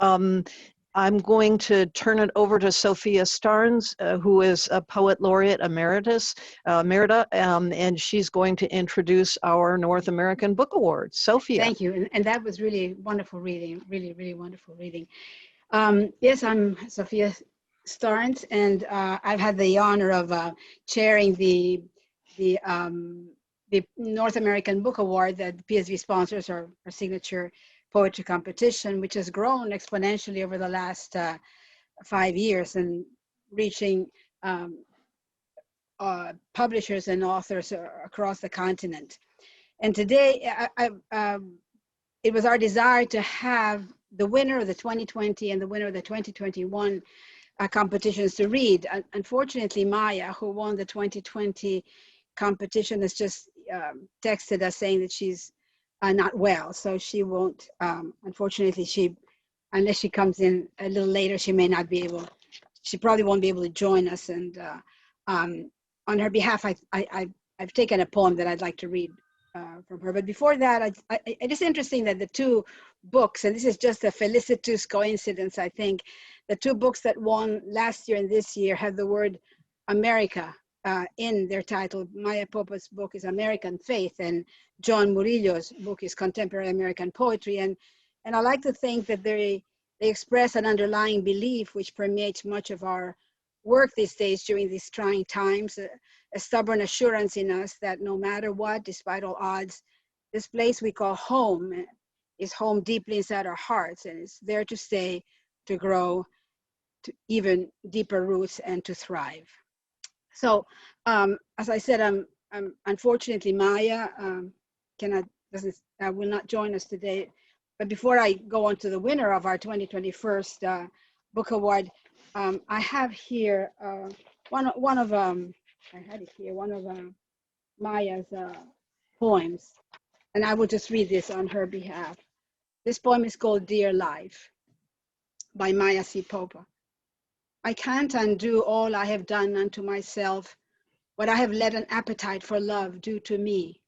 Um, I'm going to turn it over to Sofia Starnes, who is a Poet Laureate Emerita, and she's going to introduce our North American Book Awards. Sophia. Thank you, and that was really wonderful reading, really wonderful reading. Yes, I'm Sofia Starnes, and I've had the honor of chairing the North American Book Award that PSV sponsors, our signature poetry competition, which has grown exponentially over the last 5 years and reaching publishers and authors across the continent. And today, it was our desire to have the winner of the 2020 and the winner of the 2021 competitions to read. Unfortunately, Maya, who won the 2020 competition, has just texted us saying that she's not well, so she won't, unfortunately, unless she comes in a little later, she may not be able, she probably won't be able to join us. And on her behalf, I've taken a poem that I'd like to read from her. But before that, it is interesting that the two books, and this is just a felicitous coincidence, I think, the two books that won last year and this year have the word America in their title. Maya Popa's book is American Faith, and John Murillo's book is Contemporary American Poetry. And I like to think that they express an underlying belief which permeates much of our work these days during these trying times, a stubborn assurance in us that no matter what, despite all odds, this place we call home is home deeply inside our hearts, and it's there to stay, to grow, to even deeper roots, and to thrive. So, as I said, I'm unfortunately Maya will not join us today. But before I go on to the winner of our 2021 Book Award, I have here one of Maya's poems, and I will just read this on her behalf. This poem is called Dear Life by Maya Popa. I can't undo all I have done unto myself, what I have let an appetite for love do to me.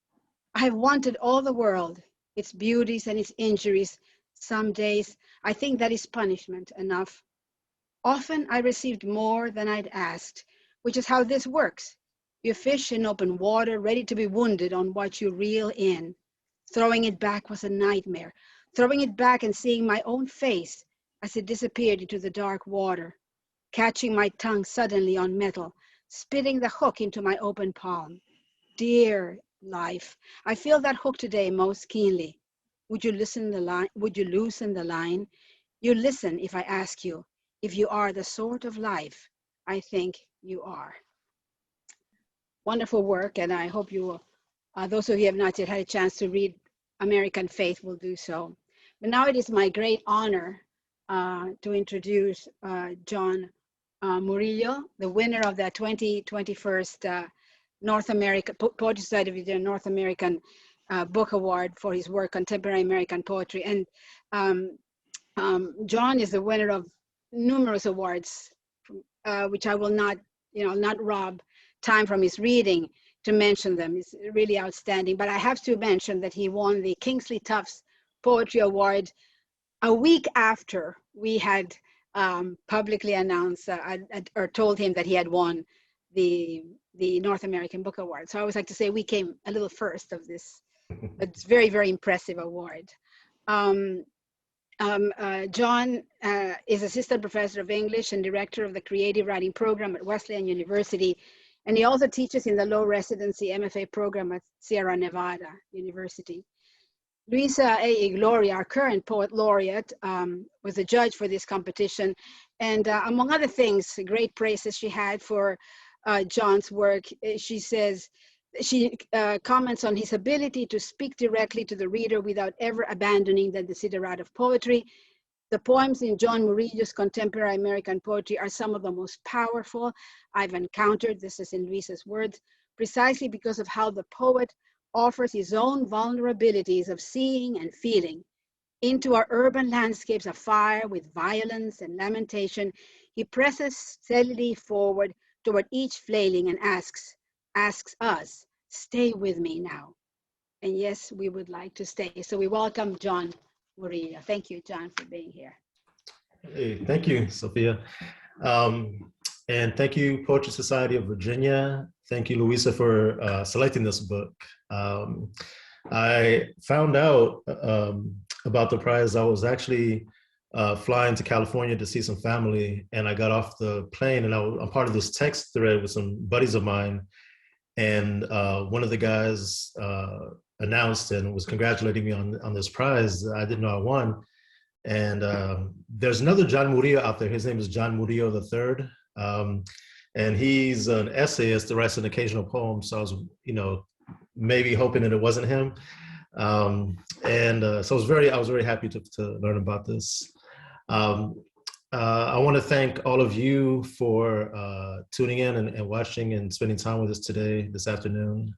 I have wanted all the world, its beauties and its injuries. Some days I think that is punishment enough. Often I received more than I'd asked, which is how this works. You fish in open water, ready to be wounded on what you reel in. Throwing it back was a nightmare. Throwing it back and seeing my own face as it disappeared into the dark water. Catching my tongue suddenly on metal, spitting the hook into my open palm. Dear life, I feel that hook today most keenly. Would you loosen the line? Would you loosen the line? You listen if I ask you if you are the sort of life I think you are. Wonderful work, and I hope you will, those of you who have not yet had a chance to read American Faith will do so. But now it is my great honor to introduce John Murillo, the winner of the 2021 North American Poetry Society of the North American Book Award for his work Contemporary American Poetry. And John is the winner of numerous awards, which I will not rob time from his reading to mention them. It's really outstanding. But I have to mention that he won the Kingsley Tufts Poetry Award a week after we had publicly announced or told him that he had won the North American Book Award. So I always like to say we came a little first of this. It's very, very impressive award. John is assistant professor of English and director of the creative writing program at Wesleyan University. And he also teaches in the low residency MFA program at Sierra Nevada University. Luisa Igloria, our current poet laureate, was a judge for this competition. And among other things, great praises she had for John's work. She says, she comments on his ability to speak directly to the reader without ever abandoning the desiderata of poetry. The poems in John Murillo's Contemporary American Poetry are some of the most powerful I've encountered, this is in Luisa's words, precisely because of how the poet offers his own vulnerabilities of seeing and feeling. Into our urban landscapes afire with violence and lamentation, he presses steadily forward toward each flailing and asks us, stay with me now. And yes, we would like to stay. So we welcome John Murillo. Thank you, John, for being here. Hey, thank you, Sophia. And thank you, Poetry Society of Virginia. Thank you, Luisa, for selecting this book. I found out about the prize. I was actually flying to California to see some family, and I got off the plane, and I'm part of this text thread with some buddies of mine. And one of the guys announced and was congratulating me on this prize that I didn't know I won. And there's another John Murillo out there. His name is John Murillo III. And he's an essayist that writes an occasional poem. So I was, maybe hoping that it wasn't him. So I was very happy to learn about this. I want to thank all of you for tuning in and watching and spending time with us today, this afternoon.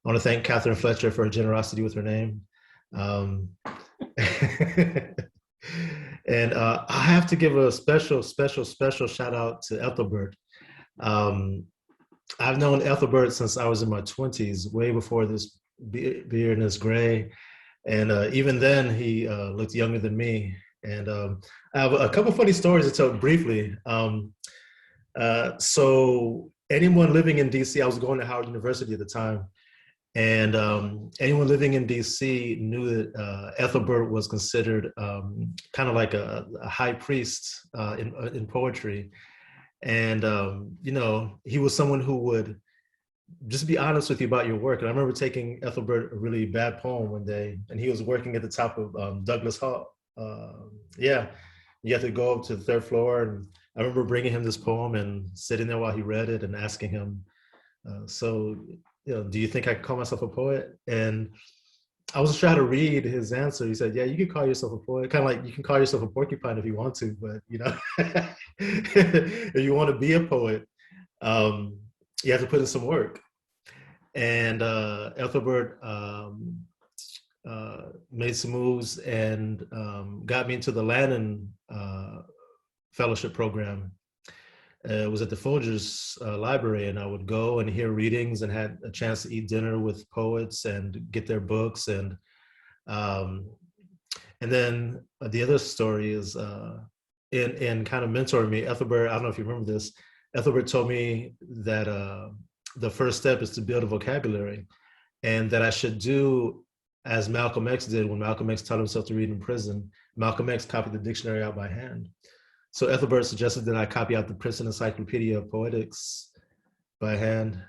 I want to thank Catherine Fletcher for her generosity with her name. And I have to give a special shout out to Ethelbert. I've known Ethelbert since I was in my 20s, way before this beard and this gray. And even then, he looked younger than me. And I have a couple funny stories to tell briefly. So anyone living in DC, I was going to Howard University at the time. And anyone living in DC knew that Ethelbert was considered kind of like a high priest in poetry. And, he was someone who would just be honest with you about your work. And I remember taking Ethelbert a really bad poem one day, and he was working at the top of Douglas Hall. You have to go up to the third floor. And I remember bringing him this poem and sitting there while he read it and asking him, do you think I could call myself a poet? And I was trying to read his answer. He said, yeah, you can call yourself a poet. Kind of like you can call yourself a porcupine if you want to, but if you want to be a poet, you have to put in some work. And Ethelbert made some moves and got me into the Lannan Fellowship Program. It was at the Folgers Library, and I would go and hear readings and had a chance to eat dinner with poets and get their books. And then the other story is in kind of mentoring me, Ethelbert, I don't know if you remember this, Ethelbert told me that the first step is to build a vocabulary, and that I should do as Malcolm X did when Malcolm X taught himself to read in prison. Malcolm X copied the dictionary out by hand. So Ethelbert suggested that I copy out the Princeton Encyclopedia of Poetics by hand.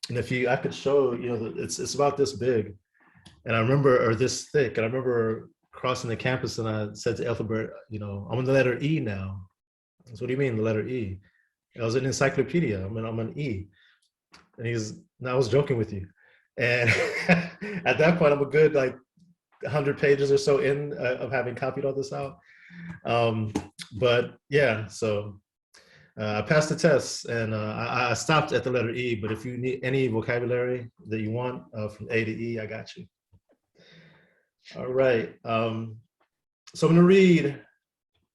And I could show, it's about this big. And I remember, or this thick, and I remember crossing the campus and I said to Ethelbert, I'm on the letter E now. So what do you mean, the letter E? I was an encyclopedia, I'm an E. And I was joking with you. And at that point, I'm a good 100 pages or so in of having copied all this out. But yeah, so I passed the test, and I stopped at the letter E, but if you need any vocabulary that you want from A to E, I got you. All right, so I'm gonna read,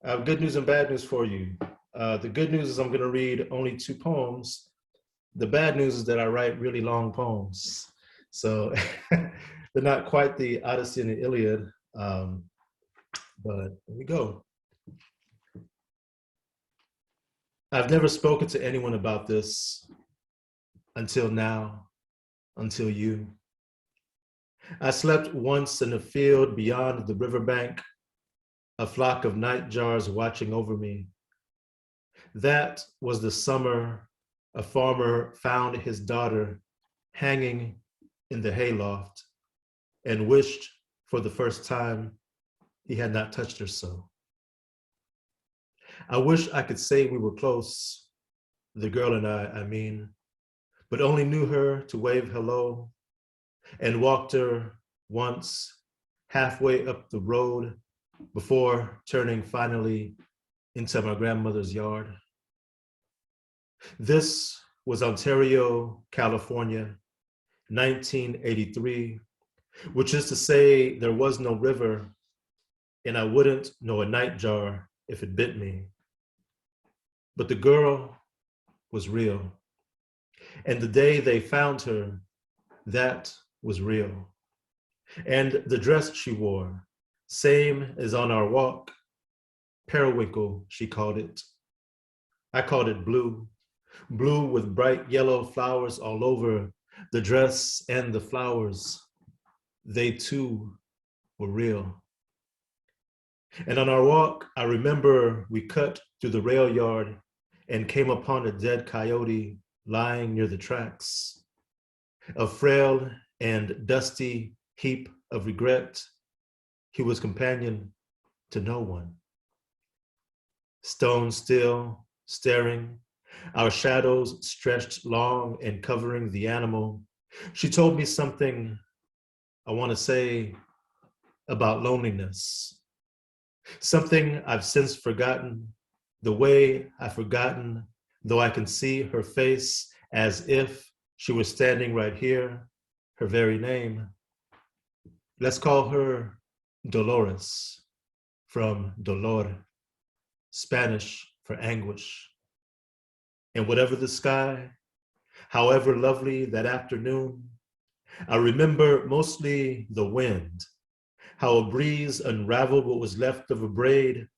I have good news and bad news for you. The good news is I'm gonna read only 2 poems. The bad news is that I write really long poems. So they're not quite the Odyssey and the Iliad, but here we go. I've never spoken to anyone about this until now, until you. I slept once in a field beyond the riverbank, a flock of nightjars watching over me. That was the summer a farmer found his daughter hanging in the hayloft and wished for the first time he had not touched her so. I wish I could say we were close, the girl and I mean, but only knew her to wave hello and walked her once halfway up the road before turning finally into my grandmother's yard. This was Ontario, California, 1983, which is to say there was no river and I wouldn't know a nightjar if it bit me. But the girl was real. And the day they found her, that was real. And the dress she wore, same as on our walk, Periwinkle, she called it. I called it blue. Blue with bright yellow flowers all over the dress and the flowers. They too were real. And on our walk, I remember we cut through the rail yard and came upon a dead coyote lying near the tracks. A frail and dusty heap of regret. He was companion to no one. Stone still, staring, our shadows stretched long and covering the animal. She told me something I want to say about loneliness. Something I've since forgotten, the way I've forgotten, though I can see her face as if she was standing right here, her very name. Let's call her Dolores, from dolor, Spanish for anguish. And whatever the sky, however lovely that afternoon, I remember mostly the wind, how a breeze unraveled what was left of a braid.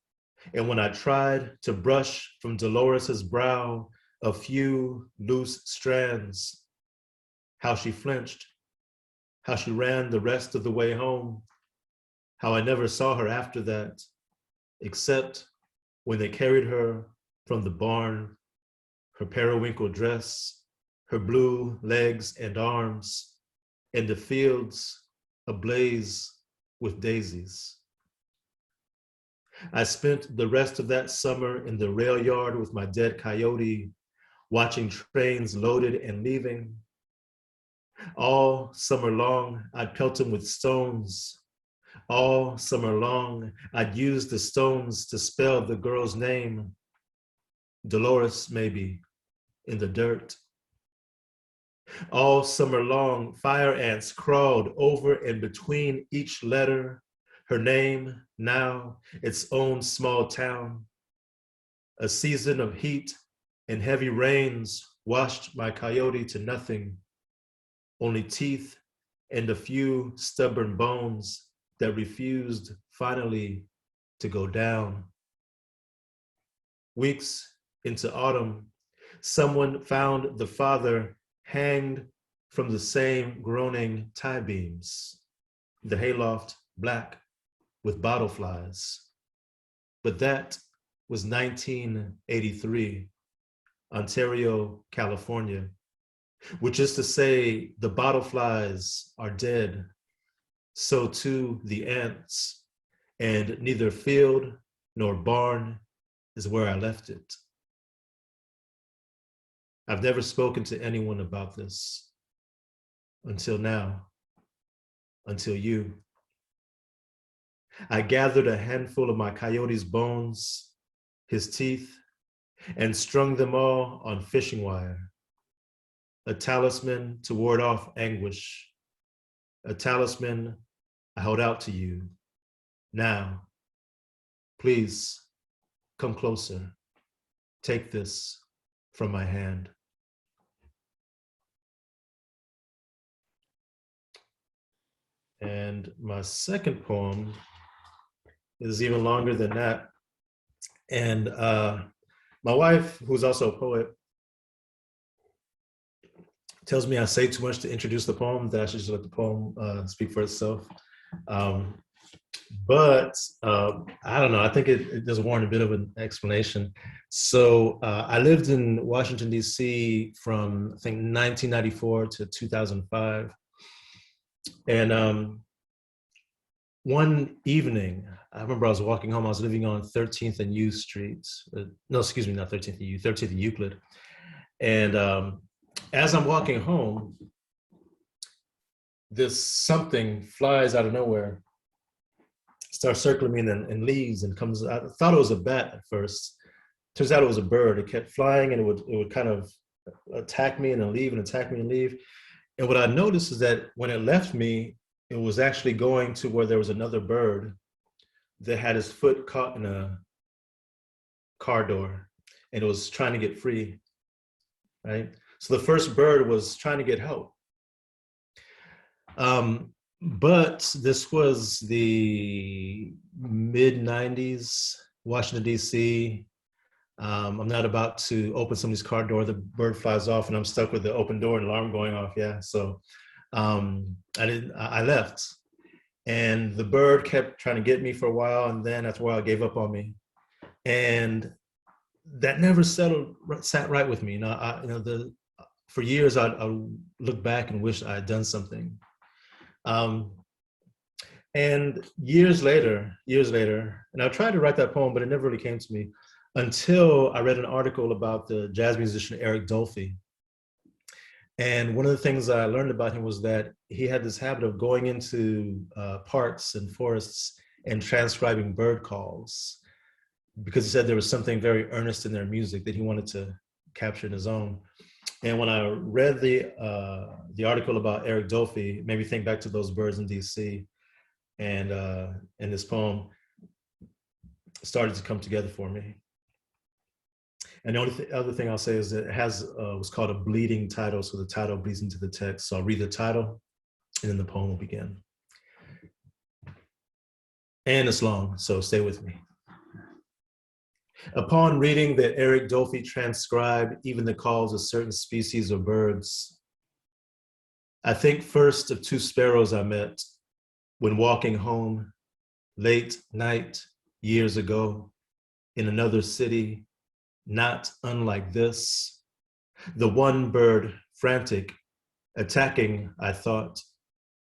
And when I tried to brush from Dolores's brow a few loose strands, how she flinched, how she ran the rest of the way home, how I never saw her after that, except when they carried her from the barn, her periwinkle dress, her blue legs and arms, and the fields ablaze with daisies. I spent the rest of that summer in the rail yard with my dead coyote, watching trains loaded and leaving. All summer long, I'd pelt him with stones. All summer long, I'd use the stones to spell the girl's name, Dolores maybe, in the dirt. All summer long, fire ants crawled over and between each letter, her name, now its own small town. A season of heat and heavy rains washed my coyote to nothing, only teeth and a few stubborn bones that refused finally to go down. Weeks into autumn, someone found the father hanged from the same groaning tie beams, the hayloft black with bottle flies. But that was 1983, Ontario, California, which is to say the bottle flies are dead, so too the ants, and neither field nor barn is where I left it. I've never spoken to anyone about this until now, until you. I gathered a handful of my coyote's bones, his teeth, and strung them all on fishing wire, a talisman to ward off anguish, a talisman I held out to you. Now, please come closer. Take this from my hand. And my second poem is even longer than that. And my wife, who's also a poet, tells me I say too much to introduce the poem, that I should just let the poem speak for itself. But I don't know, I think it does warrant a bit of an explanation. So I lived in Washington, DC from, I think, 1994 to 2005. And one evening, I remember I was walking home, I was living on 13th and U Street. No, excuse me, not 13th and U, 13th and Euclid. And as I'm walking home, this something flies out of nowhere, starts circling me and leaves and comes out. I thought it was a bat at first. Turns out it was a bird. It kept flying and it would kind of attack me and then leave and attack me and leave. And what I noticed is that when it left me, it was actually going to where there was another bird that had his foot caught in a car door and it was trying to get free, right? So the first bird was trying to get help. But this was the mid 90s, Washington, D.C. I'm not about to open somebody's car door, the bird flies off and I'm stuck with the open door and alarm going off. Yeah, so I left. And the bird kept trying to get me for a while, and then after a while, it gave up on me. And that never sat right with me. For years, I look back and wish I had done something. And years later, and I tried to write that poem, but it never really came to me until I read an article about the jazz musician Eric Dolphy. And one of the things I learned about him was that he had this habit of going into parks and forests and transcribing bird calls, because he said there was something very earnest in their music that he wanted to capture in his own. And when I read the article about Eric Dolphy, it made me think back to those birds in DC, and this poem started to come together for me. And the only other thing I'll say is that it has what's called a bleeding title, so the title bleeds into the text. So I'll read the title, and then the poem will begin. And it's long, so stay with me. Upon reading that Eric Dolphy transcribed even the calls of certain species of birds, I think first of two sparrows I met when walking home late night years ago in another city, not unlike this. The one bird frantic, attacking, I thought,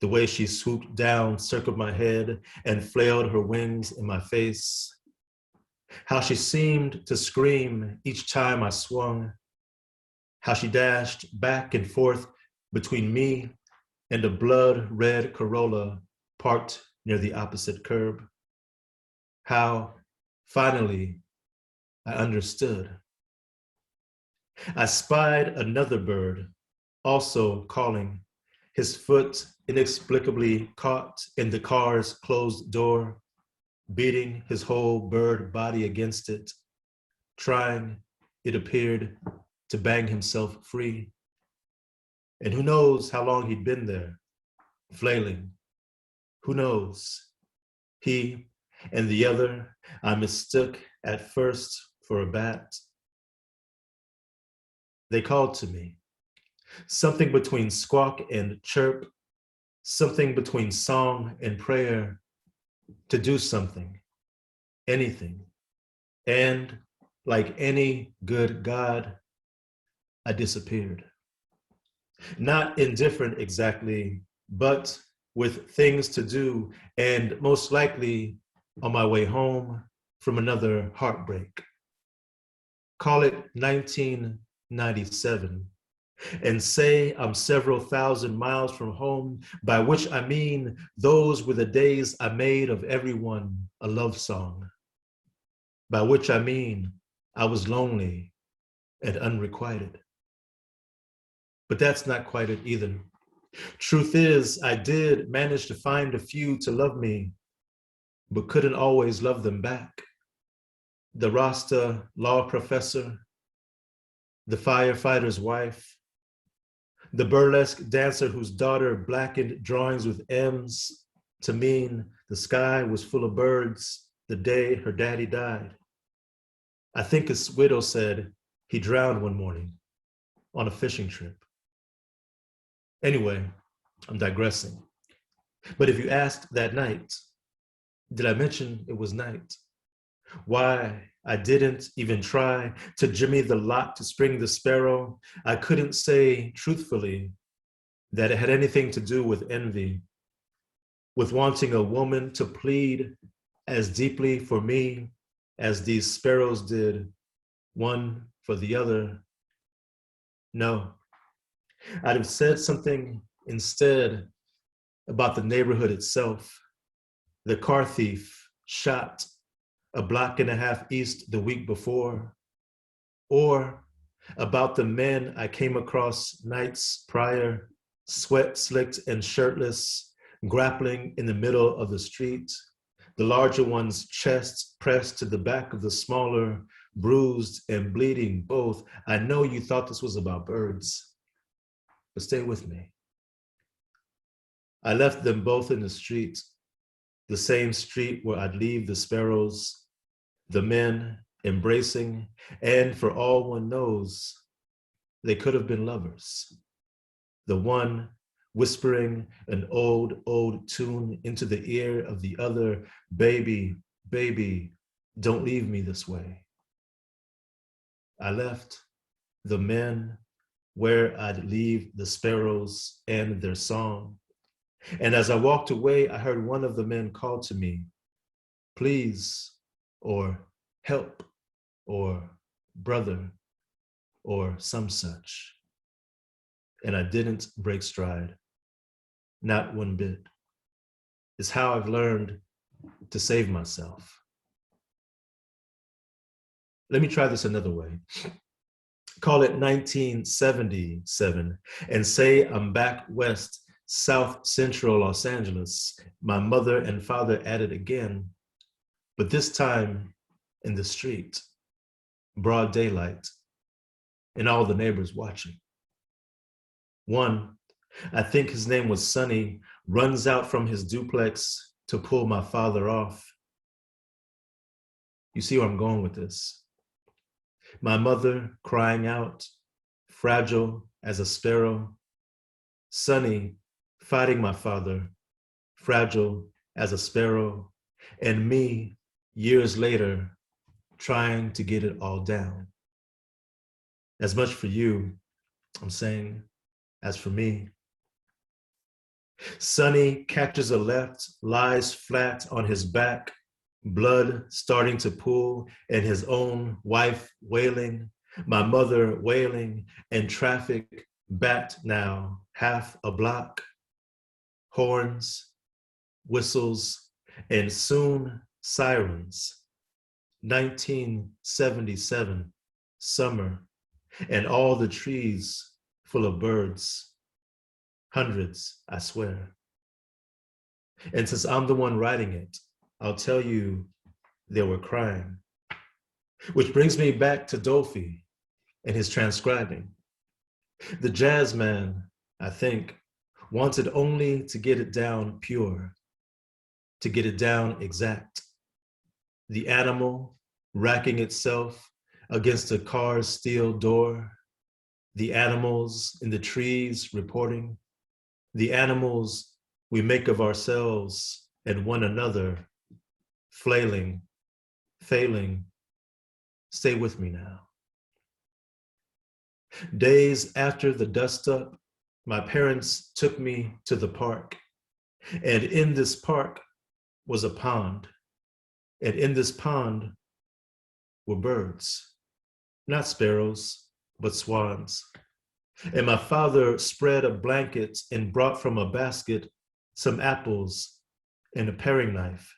the way she swooped down, circled my head, and flailed her wings in my face. How she seemed to scream each time I swung. How she dashed back and forth between me and a blood-red Corolla parked near the opposite curb. How, finally, I understood. I spied another bird, also calling, his foot inexplicably caught in the car's closed door, beating his whole bird body against it, trying, it appeared, to bang himself free. And who knows how long he'd been there, flailing. Who knows? He and the other I mistook at first for a bat. They called to me, something between squawk and chirp, something between song and prayer, to do something, anything. And like any good God, I disappeared. Not indifferent exactly, but with things to do, and most likely on my way home from another heartbreak. Call it 1997, and say I'm several thousand miles from home, by which I mean those were the days I made of everyone a love song. By which I mean I was lonely and unrequited. But that's not quite it either. Truth is, I did manage to find a few to love me, but couldn't always love them back. The Rasta law professor, the firefighter's wife, the burlesque dancer whose daughter blackened drawings with M's to mean the sky was full of birds the day her daddy died. I think his widow said he drowned one morning on a fishing trip. Anyway, I'm digressing. But if you asked that night, did I mention it was night? Why I didn't even try to jimmy the lock to spring the sparrow, I couldn't say truthfully that it had anything to do with envy, with wanting a woman to plead as deeply for me as these sparrows did, one for the other. No, I'd have said something instead about the neighborhood itself, the car thief shot a block and a half east the week before, or about the men I came across nights prior, sweat slicked and shirtless, grappling in the middle of the street, the larger one's chest pressed to the back of the smaller, bruised and bleeding both. I know you thought this was about birds, but stay with me. I left them both in the street, the same street where I'd leave the sparrows, the men embracing, and for all one knows, they could have been lovers. The one whispering an old, old tune into the ear of the other, baby, baby, don't leave me this way. I left the men where I'd leave the sparrows and their song. And as I walked away, I heard one of the men call to me, please, or help, or brother, or some such. And I didn't break stride, not one bit. It's how I've learned to save myself. Let me try this another way. Call it 1977 and say I'm back west, South Central Los Angeles, my mother and father at it again, but this time in the street, broad daylight, and all the neighbors watching. One, I think his name was Sonny, runs out from his duplex to pull my father off. You see where I'm going with this. My mother crying out, fragile as a sparrow. Sonny fighting my father, fragile as a sparrow. And me, years later, trying to get it all down. As much for you, I'm saying, as for me. Sonny catches a left, lies flat on his back, blood starting to pool, and his own wife wailing, my mother wailing, and traffic backed now half a block. Horns, whistles, and soon sirens. 1977, summer, and all the trees full of birds. Hundreds, I swear. And since I'm the one writing it, I'll tell you they were crying. Which brings me back to Dolphy and his transcribing. The jazz man, I think, wanted only to get it down pure, to get it down exact. The animal racking itself against a car's steel door, the animals in the trees reporting, the animals we make of ourselves and one another, flailing, failing. Stay with me now. Days after the dust up, my parents took me to the park. And in this park was a pond. And in this pond were birds, not sparrows, but swans. And my father spread a blanket and brought from a basket some apples and a paring knife.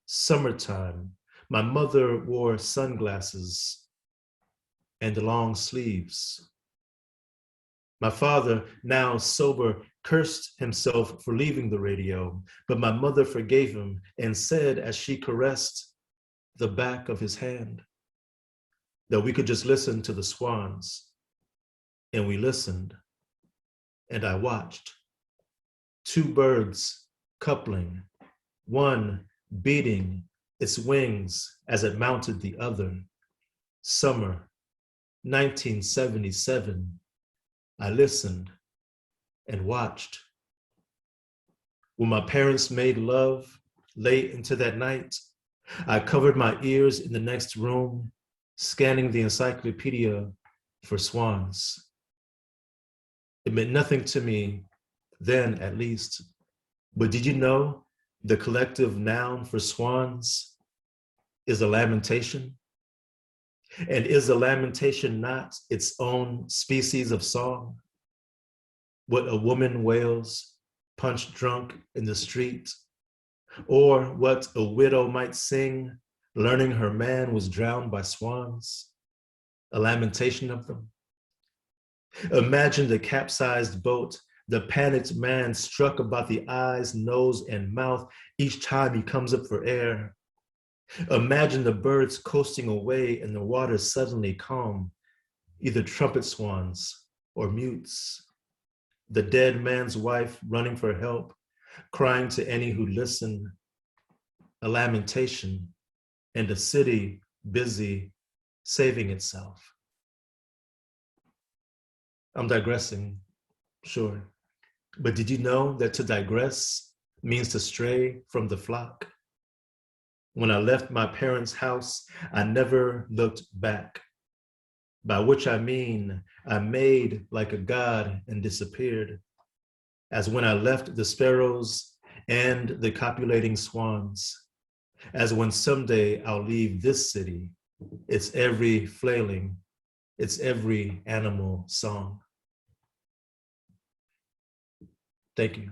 Summertime, my mother wore sunglasses and long sleeves. My father, now sober, cursed himself for leaving the radio, but my mother forgave him and said as she caressed the back of his hand that we could just listen to the swans. And we listened, and I watched. Two birds coupling, one beating its wings as it mounted the other. Summer, 1977, I listened and watched. When my parents made love late into that night, I covered my ears in the next room, scanning the encyclopedia for swans. It meant nothing to me then, at least, but did you know the collective noun for swans is a lamentation? And is a lamentation not its own species of song? What a woman wails, punch drunk in the street, or what a widow might sing, learning her man was drowned by swans, a lamentation of them. Imagine the capsized boat, the panicked man struck about the eyes, nose, and mouth each time he comes up for air. Imagine the birds coasting away and the water suddenly calm, either trumpet swans or mutes. The dead man's wife running for help, crying to any who listen, a lamentation and a city busy saving itself. I'm digressing, sure. But did you know that to digress means to stray from the flock? When I left my parents' house, I never looked back. By which I mean, I made like a god and disappeared. As when I left the sparrows and the copulating swans. As when someday I'll leave this city, its every flailing, its every animal song. Thank you.